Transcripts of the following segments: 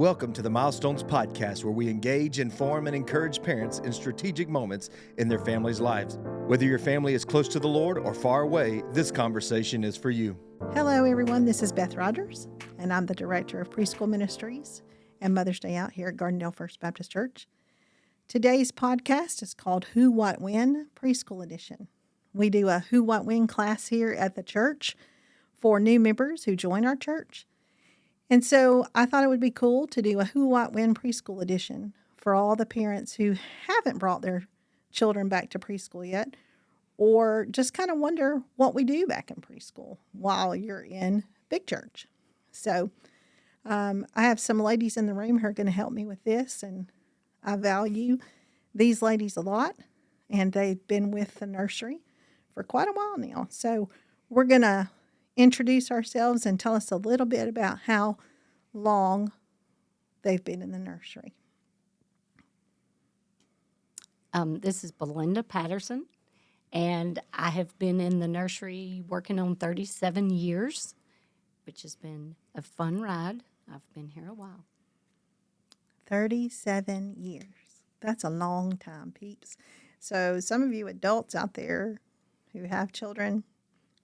Welcome to the Milestones Podcast, where we engage, inform, and encourage parents in strategic moments in their families' lives. Whether your family is close to the Lord or far away, this conversation is for you. Hello, everyone. This is Beth Rogers, and I'm the Director of Preschool Ministries and Mother's Day out here at Gardendale First Baptist Church. Today's podcast is called Who, What, When Preschool Edition. We do a Who, What, When class here at the church for new members who join our church. And so I thought it would be cool to do a Who, What, When Preschool Edition for all the parents who haven't brought their children back to preschool yet, or just kind of wonder what we do back in preschool while you're in big church. So I have some ladies in the room who are going to help me with this, and I value these ladies a lot, and they've been with the nursery for quite a while now. So we're going to introduce ourselves and tell us a little bit about how long they've been in the nursery. This is Belinda Patterson, and I have been in the nursery working on 37 years, which has been a fun ride. I've been here a while. 37 years. That's a long time, peeps. So some of you adults out there who have children,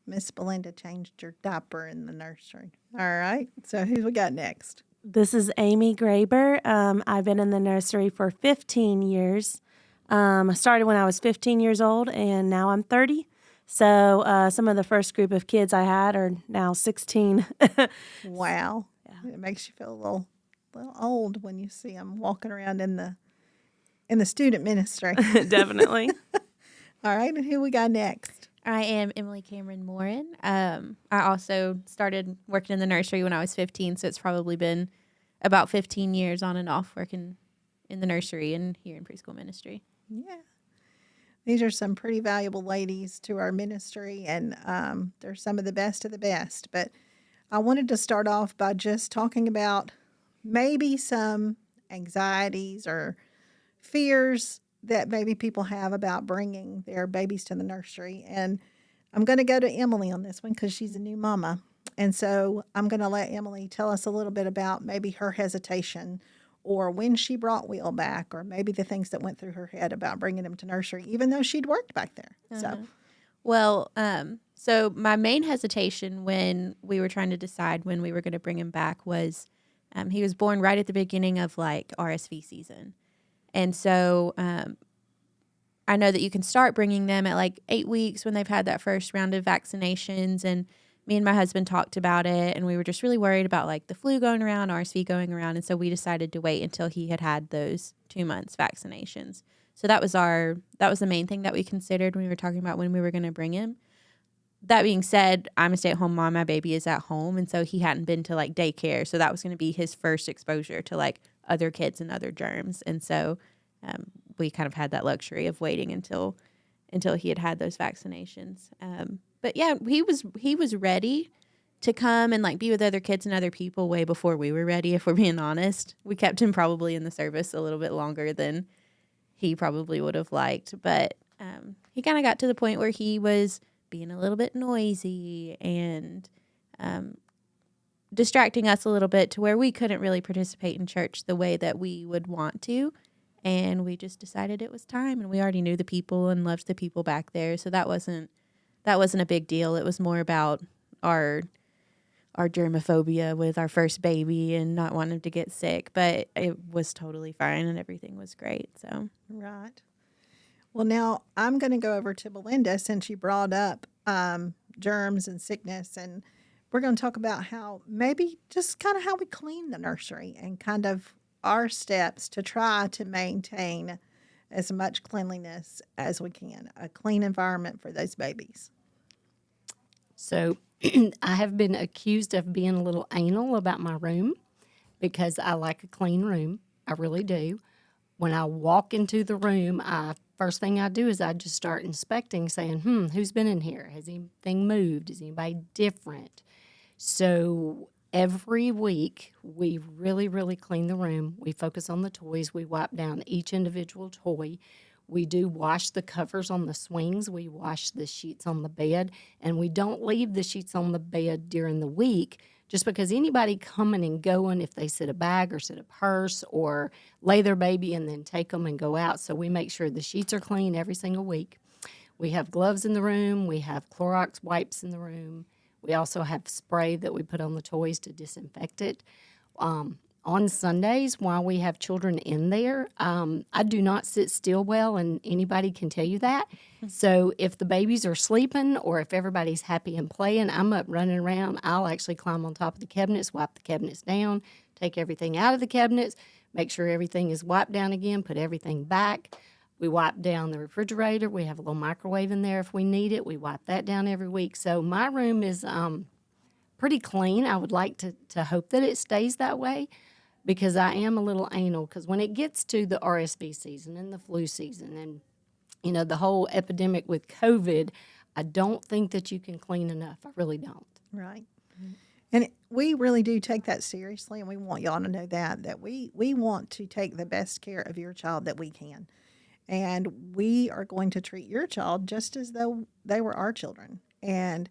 Miss Belinda changed your diaper in the nursery. All right. So who we got next? This is Amy Graber. I've been in the nursery for 15 years. I started when I was 15 years old, and now I'm 30. So some of the first group of kids I had are now 16. Wow. Yeah. It makes you feel a little old when you see them walking around in the student ministry. Definitely. All right. And who we got next? I am Emily Cameron Morin. I also started working in the nursery when I was 15, so it's probably been about 15 years on and off working in the nursery and here in preschool ministry. Yeah. These are some pretty valuable ladies to our ministry, and they're some of the best of the best. But I wanted to start off by just talking about maybe some anxieties or fears that maybe people have about bringing their babies to the nursery. And I'm going to go to Emily on this one because she's a new mama. And so I'm going to let Emily tell us a little bit about maybe her hesitation or when she brought Will back, or maybe the things that went through her head about bringing him to nursery, even though she'd worked back there. So my main hesitation when we were trying to decide when we were going to bring him back was he was born right at the beginning of like RSV season. And so I know that you can start bringing them at like 8 weeks when they've had that first round of vaccinations. And me and my husband talked about it, and we were just really worried about like the flu going around, RSV going around. And so we decided to wait until he had those 2 months vaccinations. So that was the main thing that we considered when we were talking about when we were going to bring him. That being said, I'm a stay-at-home mom. My baby is at home. And so he hadn't been to like daycare. So that was going to be his first exposure to like other kids and other germs. And so we kind of had that luxury of waiting until he had those vaccinations. But yeah, he was ready to come and like be with other kids and other people way before we were ready, if we're being honest. We kept him probably in the service a little bit longer than he probably would have liked. But he kind of got to the point where he was being a little bit noisy and distracting us a little bit to where we couldn't really participate in church the way that we would want to. And we just decided it was time, and we already knew the people and loved the people back there. So that wasn't a big deal. It was more about our germophobia with our first baby and not wanting to get sick, but it was totally fine and everything was great. So Right. Well, now I'm going to go over to Belinda since you brought up germs and sickness, and we're going to talk about how maybe just kind of how we clean the nursery and kind of our steps to try to maintain as much cleanliness as we can, a clean environment for those babies. So I have been accused of being a little anal about my room because I like a clean room. I really do. When I walk into the room, first thing I do is I just start inspecting, saying, who's been in here? Has anything moved? Is anybody different? So every week, we really, really clean the room. We focus on the toys. We wipe down each individual toy. We do wash the covers on the swings. We wash the sheets on the bed. And we don't leave the sheets on the bed during the week just because anybody coming and going, if they sit a bag or sit a purse or lay their baby and then take them and go out. So we make sure the sheets are clean every single week. We have gloves in the room. We have Clorox wipes in the room. We also have spray that we put on the toys to disinfect it. On Sundays, while we have children in there, I do not sit still well, and anybody can tell you that. So if the babies are sleeping or if everybody's happy and playing, I'm up running around. I'll actually climb on top of the cabinets, wipe the cabinets down, take everything out of the cabinets, make sure everything is wiped down again, put everything back. We wipe down the refrigerator. We have a little microwave in there if we need it. We wipe that down every week. So my room is pretty clean. I would like to hope that it stays that way, because I am a little anal, because when it gets to the RSV season and the flu season and, the whole epidemic with COVID, I don't think that you can clean enough. I really don't. Right. And we really do take that seriously, and we want y'all to know that we want to take the best care of your child that we can. And we are going to treat your child just as though they were our children. And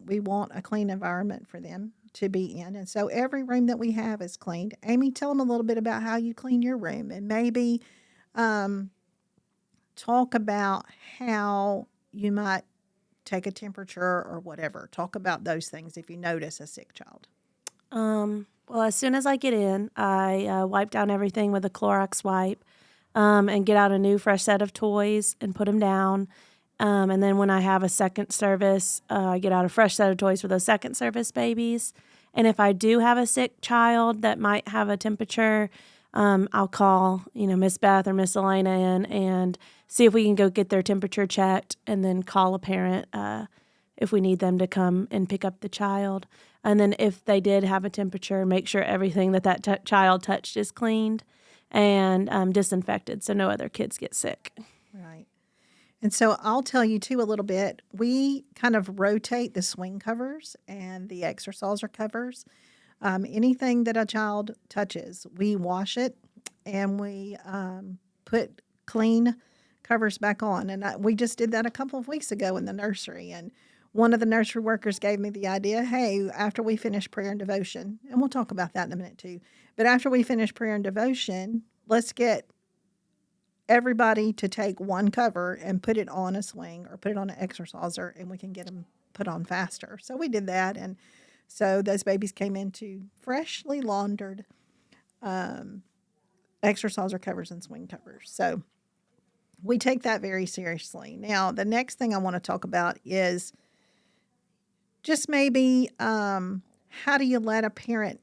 we want a clean environment for them to be in. And so every room that we have is cleaned. Amy, tell them a little bit about how you clean your room, and maybe talk about how you might take a temperature or whatever. Talk about those things if you notice a sick child. Well, as soon as I get in, I wipe down everything with a Clorox wipe and get out a new fresh set of toys and put them down. And then when I have a second service, I get out a fresh set of toys for those second service babies. And if I do have a sick child that might have a temperature, I'll call, Miss Beth or Miss Elena in and see if we can go get their temperature checked, and then call a parent if we need them to come and pick up the child. And then if they did have a temperature, make sure everything that child touched is cleaned and disinfected so no other kids get sick. Right. And so I'll tell you, too, a little bit. We kind of rotate the swing covers and the exerciser covers. Anything that a child touches, we wash it and we put clean covers back on. And we just did that a couple of weeks ago in the nursery. And one of the nursery workers gave me the idea, hey, after we finish prayer and devotion, and we'll talk about that in a minute, too. But after we finish prayer and devotion, let's get everybody to take one cover and put it on a swing or put it on an exerciser, and we can get them put on faster. So we did that, and so those babies came into freshly laundered exerciser covers and swing covers. So we take that very seriously. Now, the next thing I want to talk about is just maybe how do you let a parent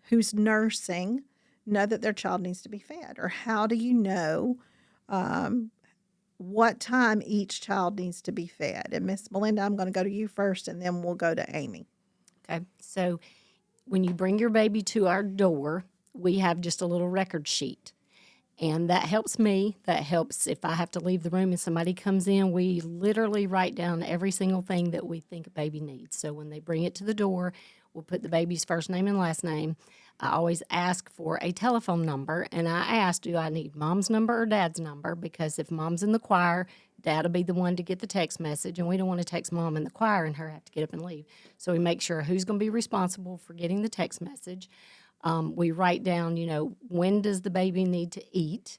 who's nursing know that their child needs to be fed? Or how do you know what time each child needs to be fed? And Miss Melinda, I'm going to go to you first, and then we'll go to Amy. Okay. So when you bring your baby to our door, we have just a little record sheet. And that helps me. That helps if I have to leave the room and somebody comes in. We literally write down every single thing that we think a baby needs. So when they bring it to the door, we'll put the baby's first name and last name. I always ask for a telephone number, and I ask, do I need mom's number or dad's number? Because if mom's in the choir, dad will be the one to get the text message, and we don't want to text mom in the choir and her have to get up and leave. So we make sure who's going to be responsible for getting the text message. We write down, when does the baby need to eat?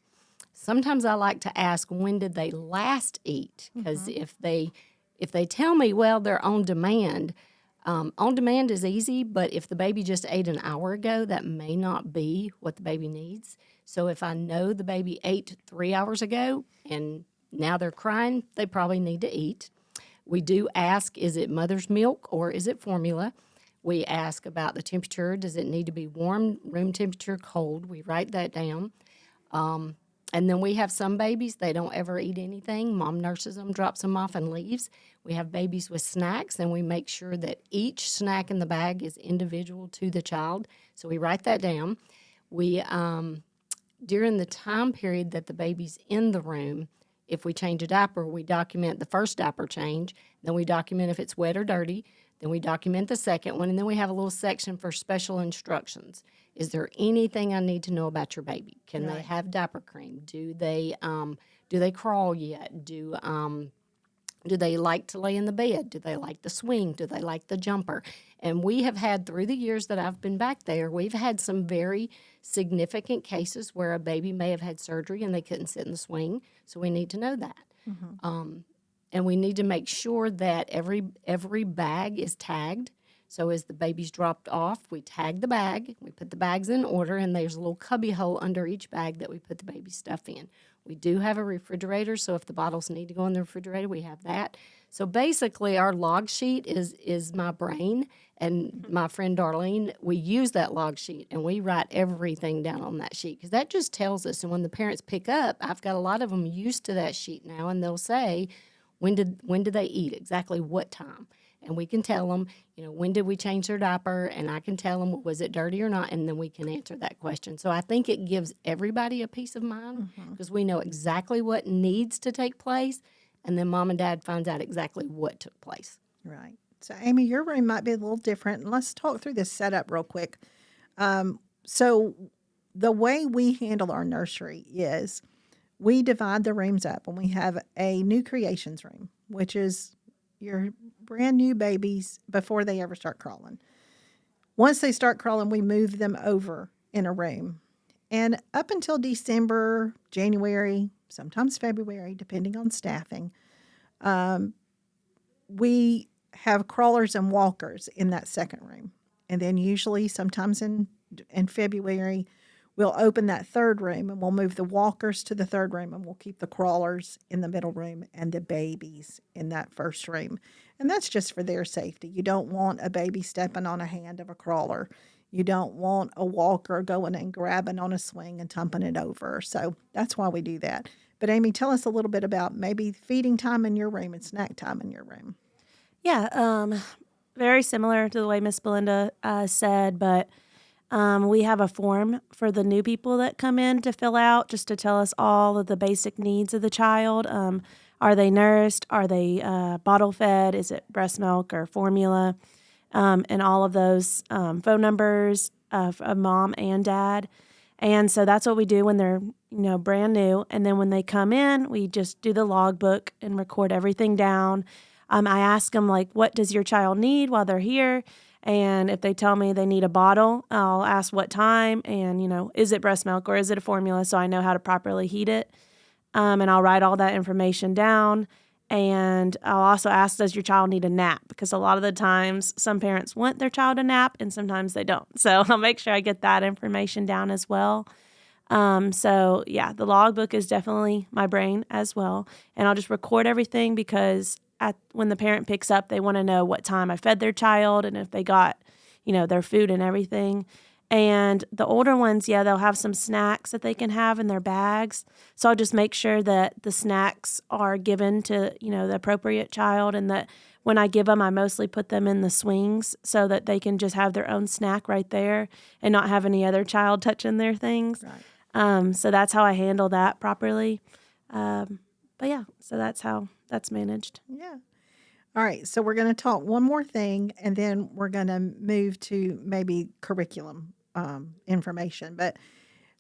Sometimes I like to ask, when did they last eat? Because if they tell me, well, they're on demand is easy, but if the baby just ate an hour ago, that may not be what the baby needs. So if I know the baby ate 3 hours ago and now they're crying, they probably need to eat. We do ask, is it mother's milk or is it formula? We ask about the temperature. Does it need to be warm, room temperature, cold? We write that down. And then we have some babies, they don't ever eat anything. Mom nurses them, drops them off, and leaves. We have babies with snacks, and we make sure that each snack in the bag is individual to the child. So we write that down. We, during the time period that the baby's in the room, if we change a diaper, we document the first diaper change. Then we document if it's wet or dirty. Then we document the second one, and then we have a little section for special instructions. Is there anything I need to know about your baby? Can they have diaper cream? Do they crawl yet? Do they like to lay in the bed? Do they like the swing? Do they like the jumper? And we have had, through the years that I've been back there, we've had some very significant cases where a baby may have had surgery and they couldn't sit in the swing. So we need to know that. And we need to make sure that every bag is tagged. So as the baby's dropped off, we tag the bag, we put the bags in order, and there's a little cubby hole under each bag that we put the baby's stuff in. We do have a refrigerator, so if the bottles need to go in the refrigerator, we have that. So basically, our log sheet is my brain, and my friend Darlene, we use that log sheet, and we write everything down on that sheet, because that just tells us. And when the parents pick up, I've got a lot of them used to that sheet now, and they'll say, when did they eat, exactly what time? And we can tell them, when did we change their diaper? And I can tell them, was it dirty or not? And then we can answer that question. So I think it gives everybody a peace of mind, because we know exactly what needs to take place. And then mom and dad finds out exactly what took place. Right. So, Amy, your room might be a little different. Let's talk through this setup real quick. So the way we handle our nursery is we divide the rooms up, and we have a new creations room, which is your brand new babies before they ever start crawling. Once they start crawling, we move them over in a room. And up until December, January, sometimes February, depending on staffing, we have crawlers and walkers in that second room. And then usually sometimes in February, we'll open that third room, and we'll move the walkers to the third room, and we'll keep the crawlers in the middle room and the babies in that first room. And that's just for their safety. You don't want a baby stepping on a hand of a crawler. You don't want a walker going and grabbing on a swing and tumping it over. So that's why we do that. But Amy, tell us a little bit about maybe feeding time in your room and snack time in your room. Yeah, very similar to the way Miss Belinda said, but we have a form for the new people that come in to fill out, just to tell us all of the basic needs of the child. Are they nursed? Are they bottle fed? Is it breast milk or formula? And all of those phone numbers of mom and dad. And so that's what we do when they're, brand new. And then when they come in, we just do the logbook and record everything down. I ask them, what does your child need while they're here? And if they tell me they need a bottle, I'll ask what time and, is it breast milk or is it a formula, so I know how to properly heat it. And I'll write all that information down. And I'll also ask, does your child need a nap? Because a lot of the times some parents want their child a nap and sometimes they don't. So I'll make sure I get that information down as well. The logbook is definitely my brain as well. And I'll just record everything, because when the parent picks up, they want to know what time I fed their child and if they got, their food and everything. And the older ones, they'll have some snacks that they can have in their bags. So I'll just make sure that the snacks are given to, the appropriate child, and that when I give them, I mostly put them in the swings so that they can just have their own snack right there and not have any other child touching their things. Right. So that's how I handle that properly. So that's how that's managed. Yeah. All right. So we're going to talk one more thing, and then we're going to move to maybe curriculum information. But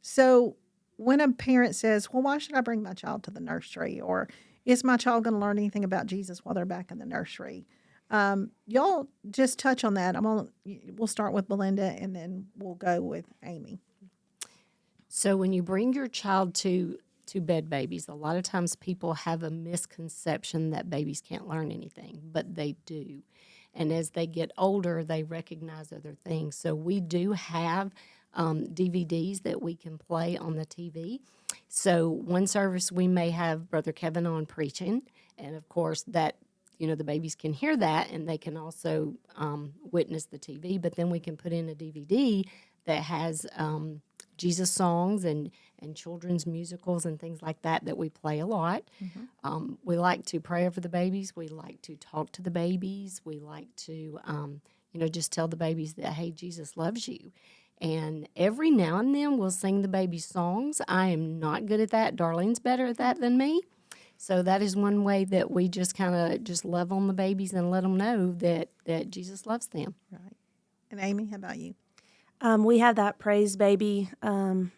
so when a parent says, well, why should I bring my child to the nursery? Or is my child going to learn anything about Jesus while they're back in the nursery? Y'all just touch on that. We'll start with Belinda, and then we'll go with Amy. So when you bring your child to bed babies, a lot of times people have a misconception that babies can't learn anything, but they do. And as they get older, they recognize other things. So we do have DVDs that we can play on the TV. So one service we may have Brother Kevin on preaching, and of course that, the babies can hear that, and they can also witness the TV. But then we can put in a DVD that has Jesus songs and children's musicals and things like that we play a lot. Mm-hmm. We like to pray over the babies. We like to talk to the babies. We like to, just tell the babies that, hey, Jesus loves you. And every now and then we'll sing the baby songs. I am not good at that. Darlene's better at that than me. So that is one way that we just kind of just love on the babies and let them know that Jesus loves them. Right. And Amy, how about you? We have that Praise Baby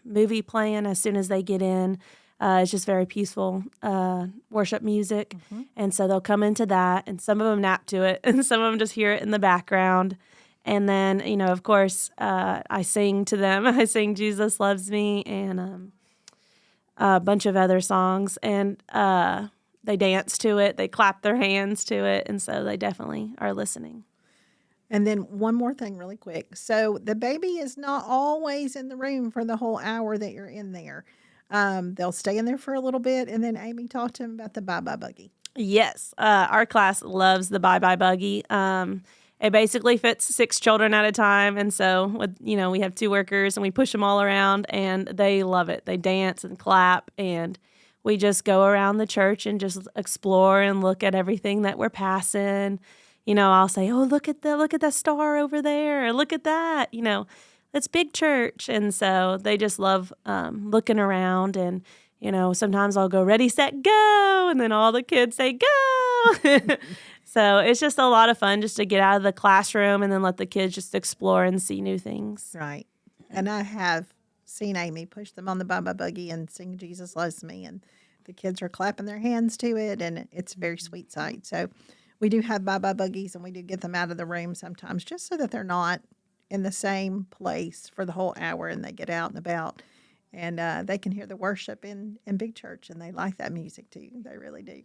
movie playing as soon as they get in. It's just very peaceful worship music. And so they'll come into that, and some of them nap to it, and some of them just hear it in the background. And then, of course, I sing to them. I sing Jesus Loves Me and a bunch of other songs. And they dance to it. They clap their hands to it. And so they definitely are listening. And then one more thing really quick. So the baby is not always in the room for the whole hour that you're in there. They'll stay in there for a little bit, and then Amy talked to him about the bye-bye buggy. Yes, our class loves the bye-bye buggy. It basically fits 6 children at a time, and so we have 2 workers, and we push them all around, and they love it. They dance and clap, and we just go around the church and just explore and look at everything that we're passing. I'll say, "Oh, look at that star over there, or look at that." It's big church, and so they just love looking around. And sometimes I'll go, "Ready, set, go," and then all the kids say, "Go." So it's just a lot of fun just to get out of the classroom and then let the kids just explore and see new things. Right. And I have seen Amy push them on the bye-bye buggy and sing Jesus Loves Me, and the kids are clapping their hands to it, and it's a very sweet sight. So we do have bye-bye buggies, and we do get them out of the room sometimes just so that they're not in the same place for the whole hour, and they get out and about, and they can hear the worship in big church, and they like that music too. They really do.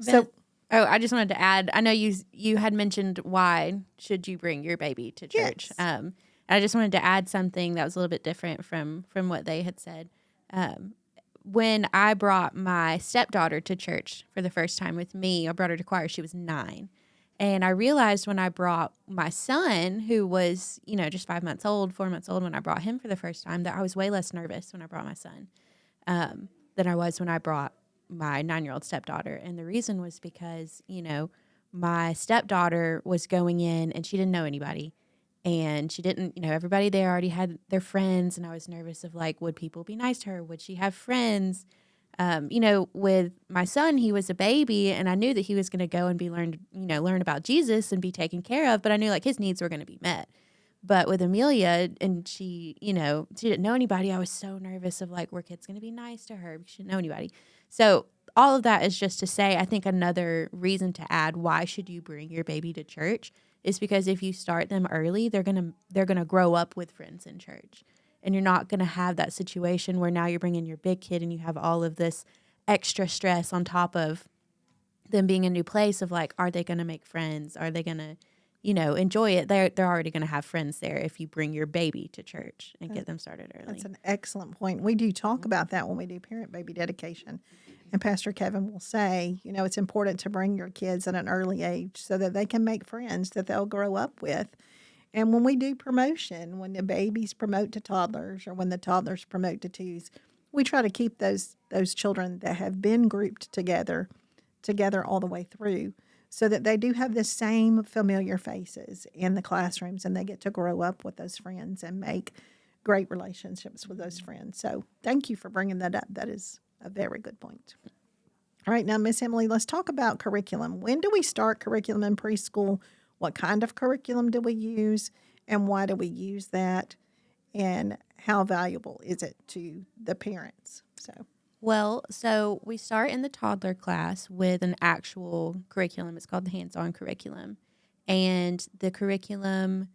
So, I just wanted to add, I know you had mentioned why should you bring your baby to church. Yes. I just wanted to add something that was a little bit different from what they had said. When I brought my stepdaughter to church for the first time with me, I brought her to choir. She was 9. And I realized when I brought my son, who was, just 4 months old when I brought him for the first time, that I was way less nervous when I brought my son than I was when I brought my 9-year-old stepdaughter. And the reason was because, my stepdaughter was going in and she didn't know anybody. And she didn't, everybody there already had their friends. And I was nervous of would people be nice to her? Would she have friends? With my son, he was a baby, and I knew that he was going to go and learn about Jesus and be taken care of. But I knew his needs were going to be met. But with Amelia, and she didn't know anybody. I was so nervous of were kids going to be nice to her? She didn't know anybody. So all of that is just to say, I think another reason to add why should you bring your baby to church is because if you start them early, they're gonna grow up with friends in church. And you're not going to have that situation where now you're bringing your big kid and you have all of this extra stress on top of them being a new place of are they going to make friends? Are they going to, enjoy it? They're already going to have friends there if you bring your baby to church and get them started early. That's an excellent point. We do talk about that when we do parent-baby dedication. And Pastor Kevin will say, it's important to bring your kids at an early age so that they can make friends that they'll grow up with. And when we do promotion, when the babies promote to toddlers or when the toddlers promote to 2s, we try to keep those children that have been grouped together all the way through so that they do have the same familiar faces in the classrooms and they get to grow up with those friends and make great relationships with those friends. So thank you for bringing that up. That is a very good point. All right, now, Miss Emily, let's talk about curriculum. When do we start curriculum in preschool? What kind of curriculum do we use, and why do we use that, and how valuable is it to the parents? So we start in the toddler class with an actual curriculum. It's called the hands-on curriculum, and the curriculum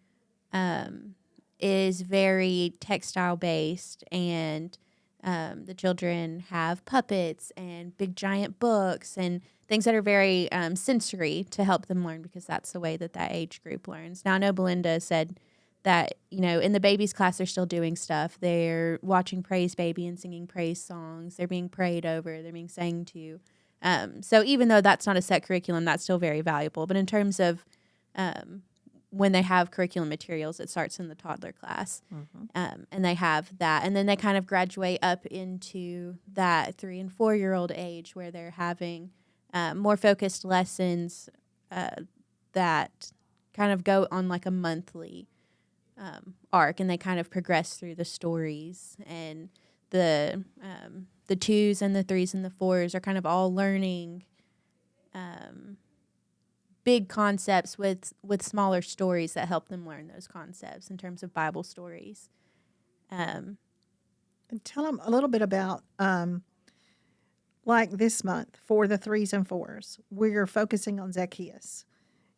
is very textile-based, and the children have puppets and big giant books and things that are very sensory to help them learn because that's the way that age group learns. Now, I know Belinda said that, in the babies class, they're still doing stuff. They're watching Praise Baby and singing praise songs. They're being prayed over. They're being sang to. So even though that's not a set curriculum, that's still very valuable. But in terms of when they have curriculum materials, it starts in the toddler class. And they have that. And then they kind of graduate up into that 3 and 4 year old age where they're having more focused lessons that kind of go on a monthly arc, and they kind of progress through the stories, and the 2s and the 3s and the 4s are kind of all learning big concepts with smaller stories that help them learn those concepts in terms of Bible stories. And tell them a little bit about, like this month for the 3s and 4s, we're focusing on Zacchaeus.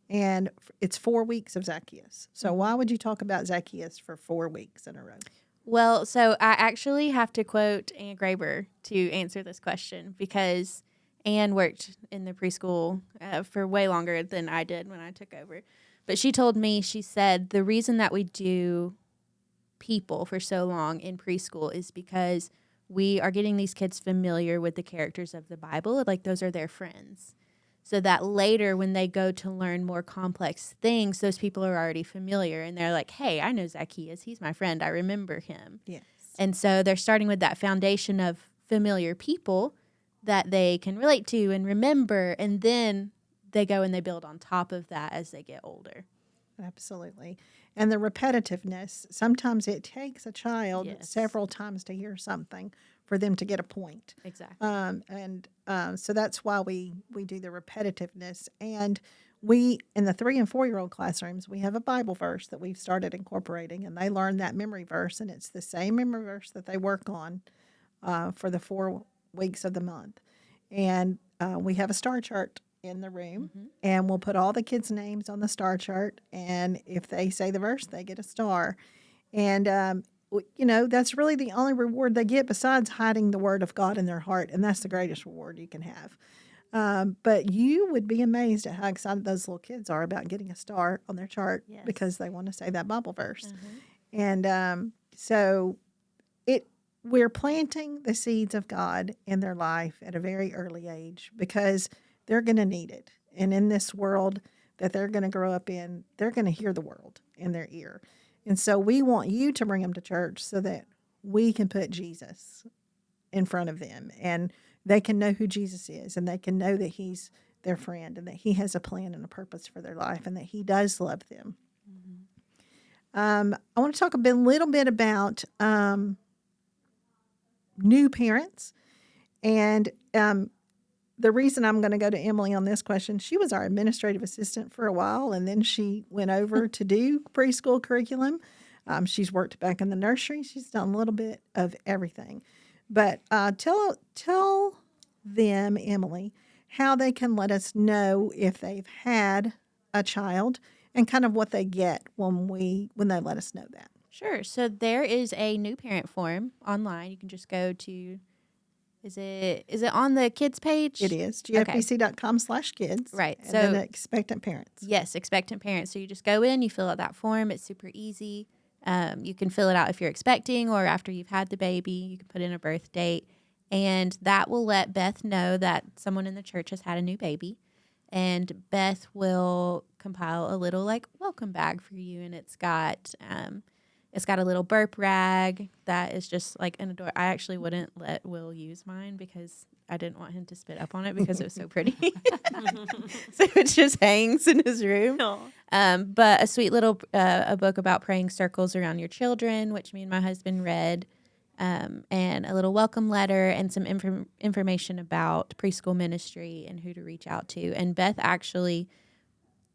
And it's 4 weeks of Zacchaeus. So why would you talk about Zacchaeus for 4 weeks in a row? Well, so I actually have to quote Ann Graber to answer this question because Ann worked in the preschool for way longer than I did when I took over. But she told me, she said, the reason that we do people for so long in preschool is because we are getting these kids familiar with the characters of the Bible. Like those are their friends. So that later when they go to learn more complex things, those people are already familiar and they're like, hey, I know Zacchaeus. He's my friend. I remember him. Yes. And so they're starting with that foundation of familiar people that they can relate to and remember. And then they go and they build on top of that as they get older. Absolutely. And the repetitiveness, sometimes it takes a child Yes. several times to hear something for them to get a point. Exactly. So that's why we do the repetitiveness. And we, in the 3 and 4-year-old classrooms, we have a Bible verse that we've started incorporating, and they learn that memory verse, and it's the same memory verse that they work on for the 4 weeks of the month. And we have a star chart in the room, and we'll put all the kids' names on the star chart, and if they say the verse, they get a star. And that's really the only reward they get besides hiding the word of God in their heart, and that's the greatest reward you can have. But you would be amazed at how excited those little kids are about getting a star on their chart because they want to say that Bible verse. And so we're planting the seeds of God in their life at a very early age because they're going to need it. And in this world that they're going to grow up in, they're going to hear the world in their ear. And so we want you to bring them to church so that we can put Jesus in front of them and they can know who Jesus is and they can know that he's their friend and that he has a plan and a purpose for their life and that he does love them. I want to talk a little bit about new parents. And the reason I'm going to go to Emily on this question, she was our administrative assistant for a while, and then she went over to do preschool curriculum. She's worked back in the nursery. She's done a little bit of everything. But tell them, Emily, how they can let us know if they've had a child and kind of what they get when they let us know that. Sure. So there is a new parent form online. You can just go to, is it on the kids page? It is, gfbc.com/kids. Right. And So then expectant parents. Yes, expectant parents. So you just go in, you fill out that form. It's super easy. You can fill it out if you're expecting or after you've had the baby. You can put in a birth date. And that will let Beth know that someone in the church has had a new baby. And Beth will compile a little welcome bag for you. And it's got a little burp rag that is just an adorable. I actually wouldn't let Will use mine because I didn't want him to spit up on it because it was so pretty. So it just hangs in his room. But a sweet little a book about praying circles around your children, which me and my husband read, and a little welcome letter and some information about preschool ministry and who to reach out to. And Beth actually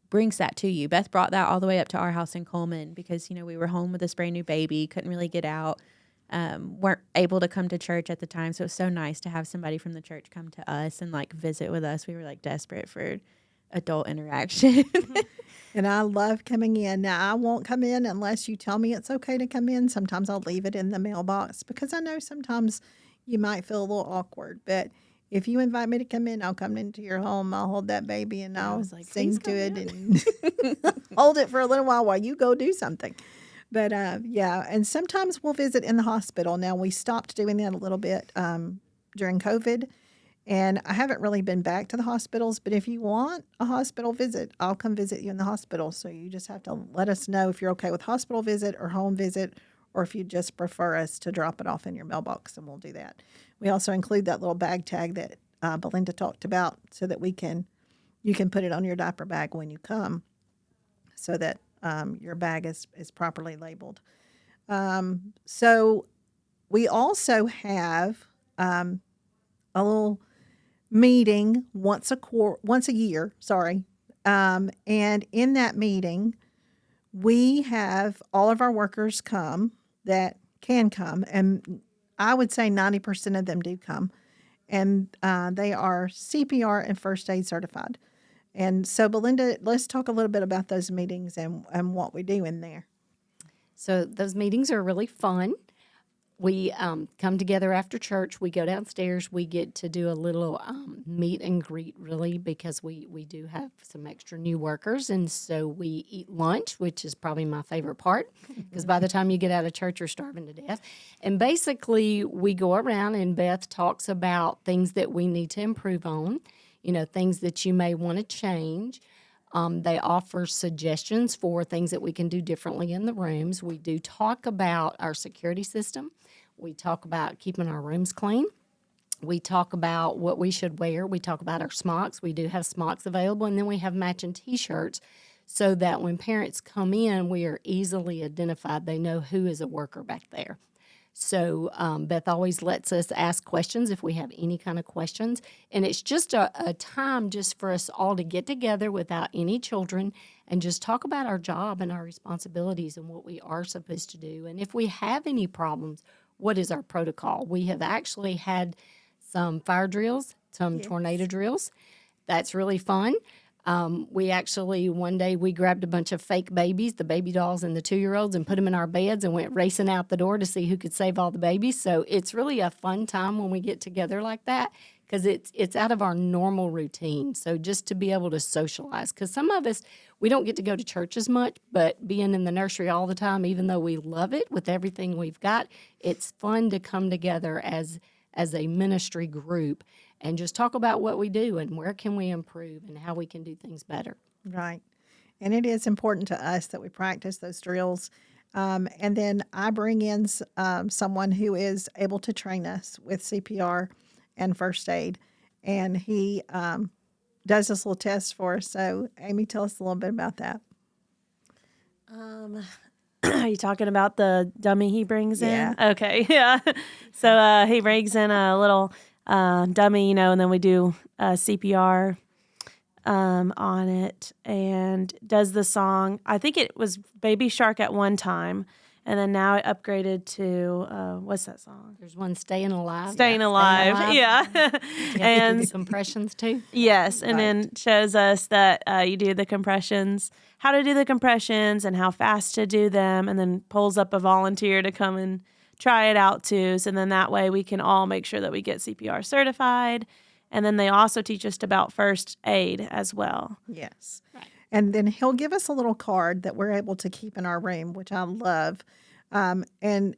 brings that to you. Beth brought that all the way up to our house in Coleman because, we were home with this brand new baby, couldn't really get out, weren't able to come to church at the time. So it was so nice to have somebody from the church come to us and visit with us. We were desperate for adult interaction. And I love coming in. Now, I won't come in unless you tell me it's okay to come in. Sometimes I'll leave it in the mailbox because I know sometimes you might feel a little awkward. But if you invite me to come in, I'll come into your home. I'll hold that baby and I'll sing to it and hold it for a little while you go do something. But and sometimes we'll visit in the hospital. Now, we stopped doing that a little bit during COVID. And I haven't really been back to the hospitals, but if you want a hospital visit, I'll come visit you in the hospital. So you just have to let us know if you're okay with hospital visit or home visit, or if you just prefer us to drop it off in your mailbox, and we'll do that. We also include that little bag tag that Belinda talked about so that you can put it on your diaper bag when you come so that your bag is properly labeled. So we also have a little meeting once a year, and in that meeting, we have all of our workers come that can come, and I would say 90% of them do come, and they are CPR and first aid certified. And so, Belinda, let's talk a little bit about those meetings and what we do in there. So those meetings are really fun. We come together after church. We go downstairs. We get to do a little meet and greet, really, because we do have some extra new workers. And so we eat lunch, which is probably my favorite part, because by the time you get out of church, you're starving to death. And basically, we go around and Beth talks about things that we need to improve on, things that you may want to change. They offer suggestions for things that we can do differently in the rooms. We do talk about our security system. We talk about keeping our rooms clean. We talk about what we should wear. We talk about our smocks. We do have smocks available, and then we have matching T-shirts so that when parents come in, we are easily identified. They know who is a worker back there. So Beth always lets us ask questions if we have any kind of questions. And it's just a time just for us all to get together without any children and just talk about our job and our responsibilities and what we are supposed to do. And if we have any problems, what is our protocol? We have actually had some fire drills, some tornado drills. That's really fun. We actually, one day, we grabbed a bunch of fake babies, the baby dolls and the 2-year-olds, and put them in our beds and went racing out the door to see who could save all the babies. So it's really a fun time when we get together like that because it's out of our normal routine. So just to be able to socialize, because some of us, we don't get to go to church as much, but being in the nursery all the time, even though we love it with everything we've got, it's fun to come together as a ministry group and just talk about what we do and where can we improve and how we can do things better. Right. And it is important to us that we practice those drills. And then I bring in someone who is able to train us with CPR and first aid. And he does this little test for us. So, Amy, tell us a little bit about that. Are you talking about the dummy he brings Yeah. in? Okay, yeah. So he brings in a little dummy, and then we do CPR on it and does the song. I think it was Baby Shark at one time, and then now it upgraded to, what's that song? There's one, Staying Alive. Staying Alive, yeah. You have to And do the compressions too. yes, and then shows us that you do the compressions, how to do the compressions and how fast to do them, and then pulls up a volunteer to come and try it out too. So then that way we can all make sure that we get CPR certified. And then they also teach us about first aid as well. Yes. Right. And then he'll give us a little card that we're able to keep in our room, which I love. And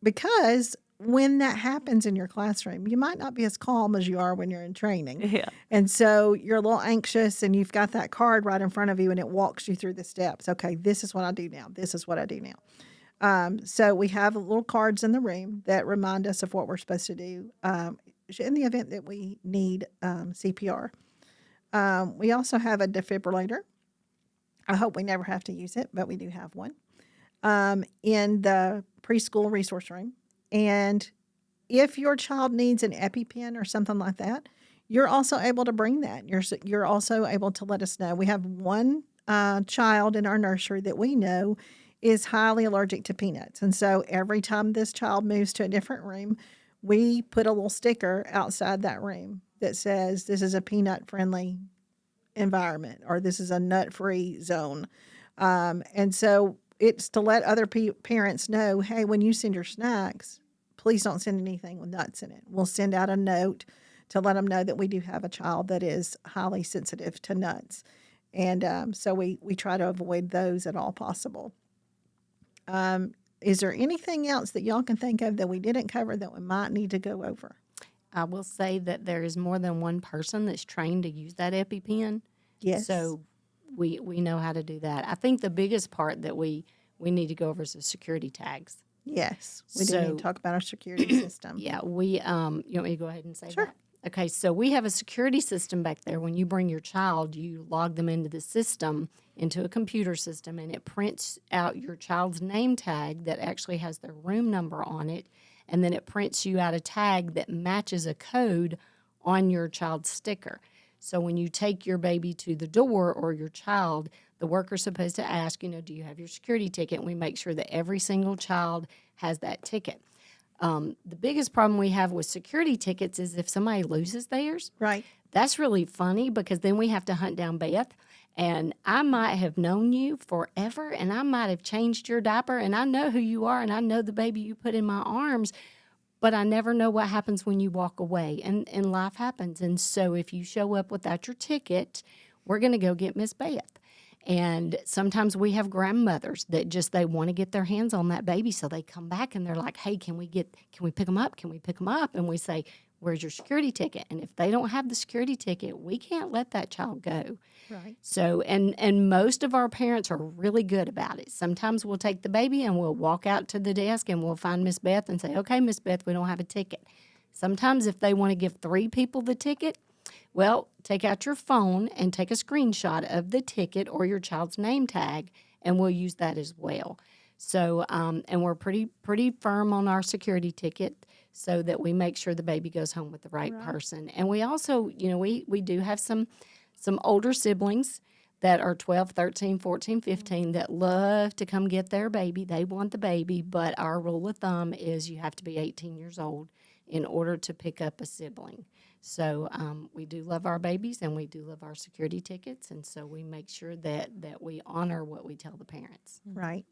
because when that happens in your classroom, you might not be as calm as you are when you're in training. Yeah. And so you're a little anxious and you've got that card right in front of you and it walks you through the steps. Okay, this is what I do now. This is what I do now. So we have little cards in the room that remind us of what we're supposed to do in the event that we need CPR. We also have a defibrillator. I hope we never have to use it, but we do have one in the preschool resource room. And if your child needs an EpiPen or something like that, you're also able to bring that. You're also able to let us know. We have one child in our nursery that we know is highly allergic to peanuts. And so every time this child moves to a different room, we put a little sticker outside that room that says this is a peanut-friendly environment or this is a nut-free zone. And so it's to let other parents know, hey, when you send your snacks, please don't send anything with nuts in it. We'll send out a note to let them know that we do have a child that is highly sensitive to nuts. And so we try to avoid those at all possible. Is there anything else that y'all can think of that we didn't cover that we might need to go over? I will say that there is more than one person that's trained to use that EpiPen. Yes. So we know how to do that. I think the biggest part that we need to go over is the security tags. Yes. We do need to talk about our security system. Yeah, you want me to go ahead and say Sure. that? Okay, so we have a security system back there. When you bring your child, you log them into the system, into a computer system, and it prints out your child's name tag that actually has their room number on it, and then it prints you out a tag that matches a code on your child's sticker. So when you take your baby to the door or your child, the worker's supposed to ask, do you have your security ticket? And we make sure that every single child has that ticket. The biggest problem we have with security tickets is if somebody loses theirs. Right. That's really funny because then we have to hunt down Beth. And I might have known you forever, and I might have changed your diaper, and I know who you are, and I know the baby you put in my arms, but I never know what happens when you walk away, and life happens. And so if you show up without your ticket, we're going to go get Miss Beth. And sometimes we have grandmothers that just, they want to get their hands on that baby, so they come back and they're like, hey, can we pick them up? Can we pick them up? And we say, where's your security ticket? And if they don't have the security ticket, we can't let that child go. Right. So, and most of our parents are really good about it. Sometimes we'll take the baby and we'll walk out to the desk and we'll find Miss Beth and say, okay, Miss Beth, we don't have a ticket. Sometimes if they want to give 3 people the ticket, well, take out your phone and take a screenshot of the ticket or your child's name tag, and we'll use that as well. So, and we're pretty firm on our security ticket so that we make sure the baby goes home with the right person. And we also, we do have some older siblings that are 12, 13, 14, 15 that love to come get their baby. They want the baby, but our rule of thumb is you have to be 18 years old in order to pick up a sibling. So we do love our babies and we do love our security tickets, and so we make sure that we honor what we tell the parents. Right.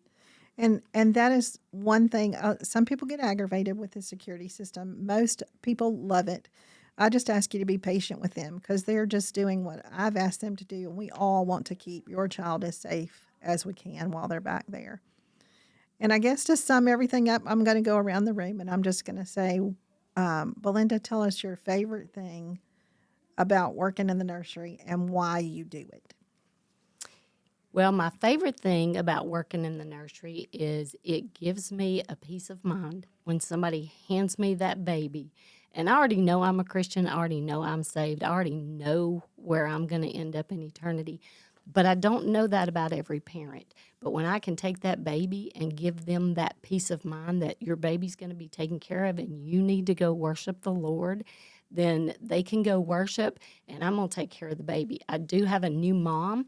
And that is one thing. Some people get aggravated with the security system. Most people love it. I just ask you to be patient with them because they're just doing what I've asked them to do, and we all want to keep your child as safe as we can while they're back there. And I guess to sum everything up, I'm going to go around the room and I'm just going to say, Belinda, tell us your favorite thing about working in the nursery and why you do it. Well, my favorite thing about working in the nursery is it gives me a peace of mind when somebody hands me that baby. And I already know I'm a Christian. I already know I'm saved. I already know where I'm going to end up in eternity. But I don't know that about every parent. But when I can take that baby and give them that peace of mind that your baby's going to be taken care of and you need to go worship the Lord, then they can go worship and I'm going to take care of the baby. I do have a new mom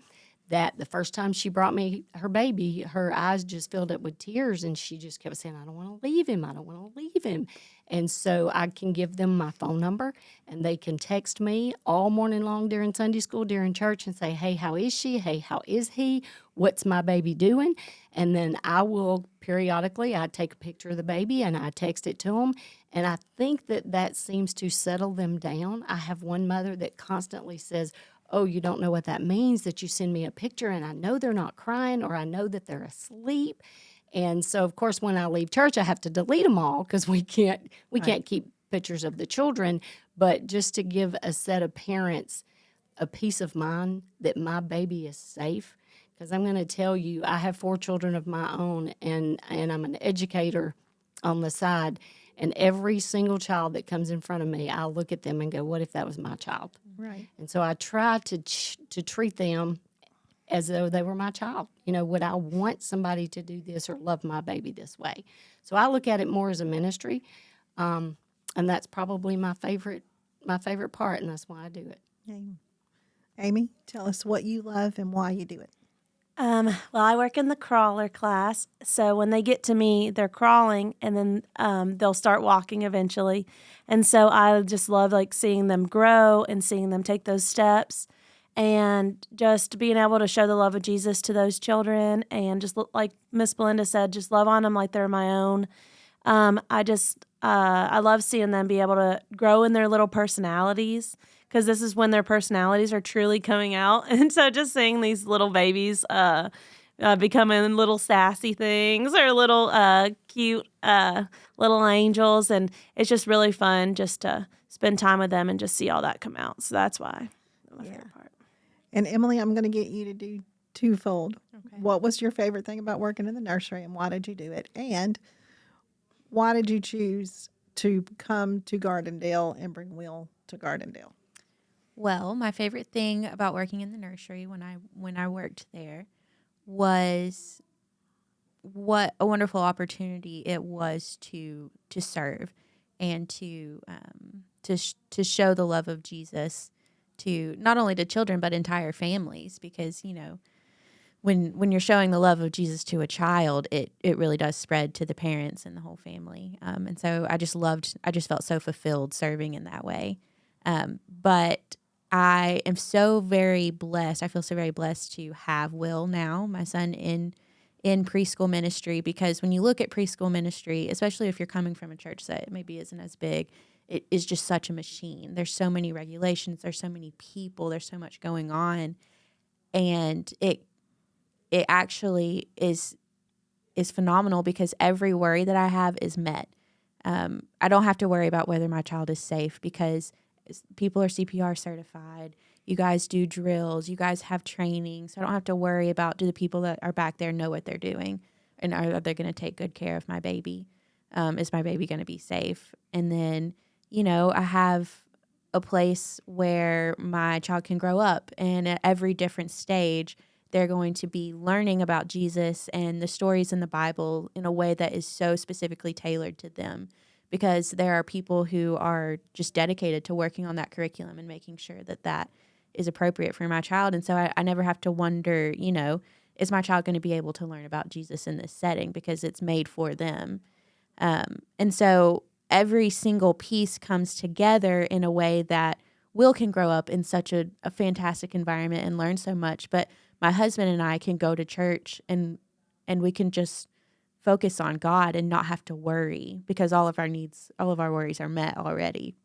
that the first time she brought me her baby, her eyes just filled up with tears, and she just kept saying, I don't want to leave him. I don't want to leave him. And so I can give them my phone number, and they can text me all morning long during Sunday school, during church, and say, hey, how is she? Hey, how is he? What's my baby doing? And then I will periodically, I take a picture of the baby, and I text it to them, and I think that seems to settle them down. I have one mother that constantly says, oh, you don't know what that means, that you send me a picture and I know they're not crying or I know that they're asleep. And so, of course, when I leave church, I have to delete them all because we can't keep pictures of the children. But just to give a set of parents a peace of mind that my baby is safe, because I'm going to tell you, I have 4 children of my own, and I'm an educator on the side. And every single child that comes in front of me, I look at them and go, what if that was my child? Right. And so I try to treat them as though they were my child. Would I want somebody to do this or love my baby this way? So I look at it more as a ministry, and that's probably my favorite part, and that's why I do it. Amy, tell us what you love and why you do it. Well, I work in the crawler class, so when they get to me, they're crawling, and then they'll start walking eventually. And so I just love seeing them grow and seeing them take those steps, and just being able to show the love of Jesus to those children, and just like Miss Belinda said, just love on them like they're my own. I love seeing them be able to grow in their little personalities, because this is when their personalities are truly coming out. And so just seeing these little babies becoming little sassy things or little cute little angels, and it's just really fun just to spend time with them and just see all that come out. So that's why my favorite part. And Emily, I'm going to get you to do twofold. Okay. What was your favorite thing about working in the nursery, and why did you do it? And why did you choose to come to Gardendale and bring Will to Gardendale? Well, my favorite thing about working in the nursery when I worked there was what a wonderful opportunity it was to serve and to show the love of Jesus to not only to children but entire families, because when you're showing the love of Jesus to a child, it really does spread to the parents and the whole family. And so I just felt so fulfilled serving in that way. But I am so very blessed. I feel so very blessed to have Will now, my son, in preschool ministry, because when you look at preschool ministry, especially if you're coming from a church that maybe isn't as big, it is just such a machine. There's so many regulations, there's so many people, there's so much going on, and it actually is phenomenal because every worry that I have is met. I don't have to worry about whether my child is safe because people are CPR certified. You guys do drills. You guys have training. So I don't have to worry about, do the people that are back there know what they're doing? And are they going to take good care of my baby? Is my baby going to be safe? And then, I have a place where my child can grow up. And at every different stage, they're going to be learning about Jesus and the stories in the Bible in a way that is so specifically tailored to them, because there are people who are just dedicated to working on that curriculum and making sure that that is appropriate for my child. And so I never have to wonder, is my child going to be able to learn about Jesus in this setting, because it's made for them. And so every single piece comes together in a way that Will can grow up in such a fantastic environment and learn so much. But my husband and I can go to church and we can just focus on God and not have to worry, because all of our needs, all of our worries are met already.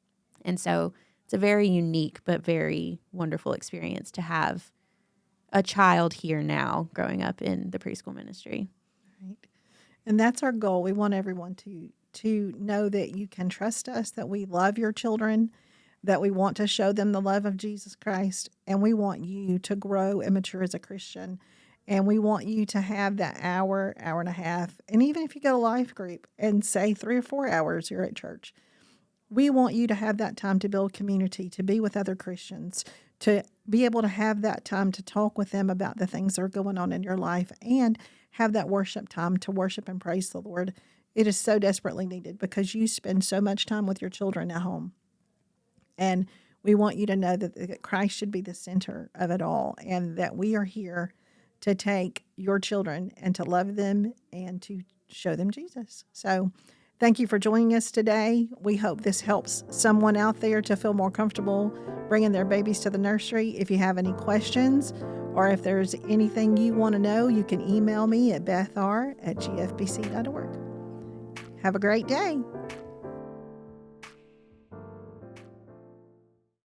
And so it's a very unique but very wonderful experience to have a child here now growing up in the preschool ministry. Right. And that's our goal. We want everyone to know that you can trust us, that we love your children, that we want to show them the love of Jesus Christ, and we want you to grow and mature as a Christian. And we want you to have that hour and a half, and even if you go to life group and say 3 or 4 hours you're at church, we want you to have that time to build community, to be with other Christians, to be able to have that time to talk with them about the things that are going on in your life, and have that worship time to worship and praise the Lord. It is so desperately needed because you spend so much time with your children at home. And we want you to know that Christ should be the center of it all, and that we are here to take your children and to love them and to show them Jesus. So thank you for joining us today. We hope this helps someone out there to feel more comfortable bringing their babies to the nursery. If you have any questions or if there's anything you want to know, you can email me at bethr@gfbc.org. Have a great day.